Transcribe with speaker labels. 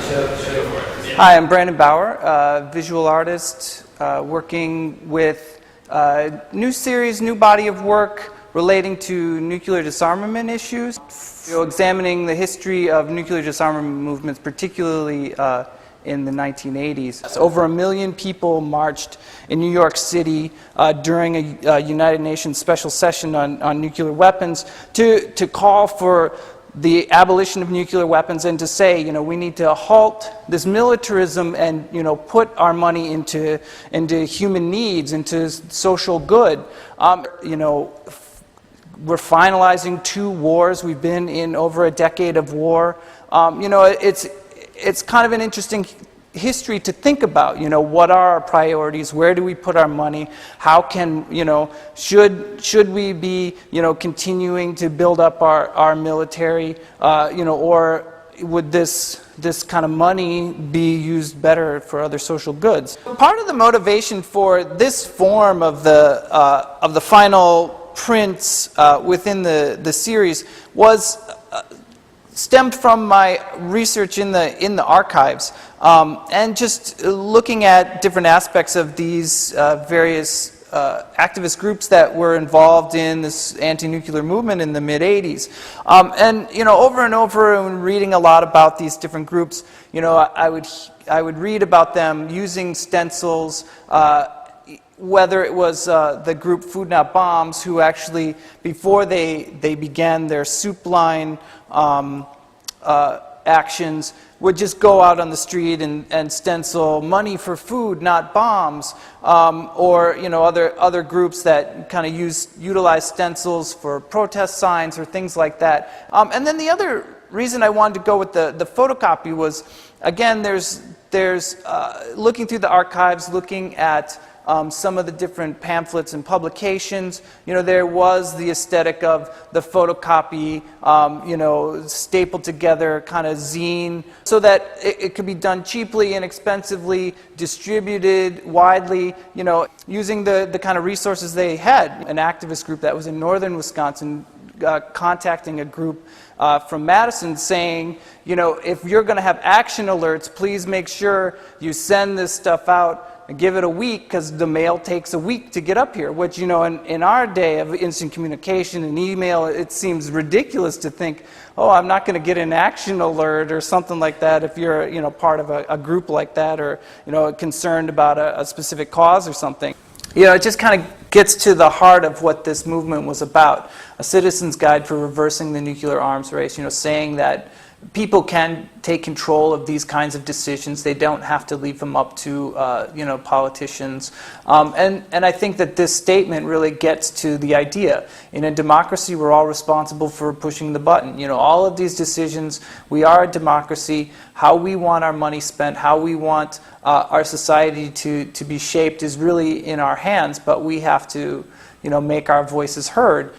Speaker 1: Hi, I'm Brandon Bauer, visual artist, working with a new series, new body of work relating to nuclear disarmament issues, examining the history of nuclear disarmament movements, particularly in the 1980s. So over 1 million people marched in New York City during a United Nations special session on nuclear weapons to call for the abolition of nuclear weapons and to say, we need to halt this militarism and, put our money into human needs, into social good. We're finalizing 2 wars. We've been in over a decade of war. It's kind of an interesting history to think about. What are our priorities? Where do we put our money? How can, should we be, continuing to build up our military, or would this kind of money be used better for other social goods? Part of the motivation for this form of the final prints within the series was stemmed from my research in the archives, and just looking at different aspects of these various activist groups that were involved in this anti-nuclear movement in the mid-'80s. And over and over, when reading a lot about these different groups, I would read about them using stencils, whether it was the group Food Not Bombs, who actually, before they began their soup line actions, would just go out on the street and stencil money for food, not bombs, or other groups that kind of utilize stencils for protest signs or things like that. And then the other reason I wanted to go with the photocopy was, again, there's looking through the archives, looking at some of the different pamphlets and publications. There was the aesthetic of the photocopy, stapled together kind of zine, so that it could be done cheaply, inexpensively, distributed widely, using the kind of resources they had. An activist group that was in northern Wisconsin contacting a group from Madison saying, if you're going to have action alerts, please make sure you send this stuff out and give it a week, because the mail takes a week to get up here, which, in our day of instant communication and email, it seems ridiculous to think, oh, I'm not going to get an action alert or something like that if you're, part of a group like that, or, concerned about a specific cause or something. It just kind of gets to the heart of what this movement was about. A citizen's guide for reversing the nuclear arms race, saying that people can take control of these kinds of decisions. They don't have to leave them up to politicians. And I think that this statement really gets to the idea. In a democracy, we're all responsible for pushing the button. All of these decisions, we are a democracy. How we want our money spent, how we want our society to be shaped is really in our hands, but we have to make our voices heard.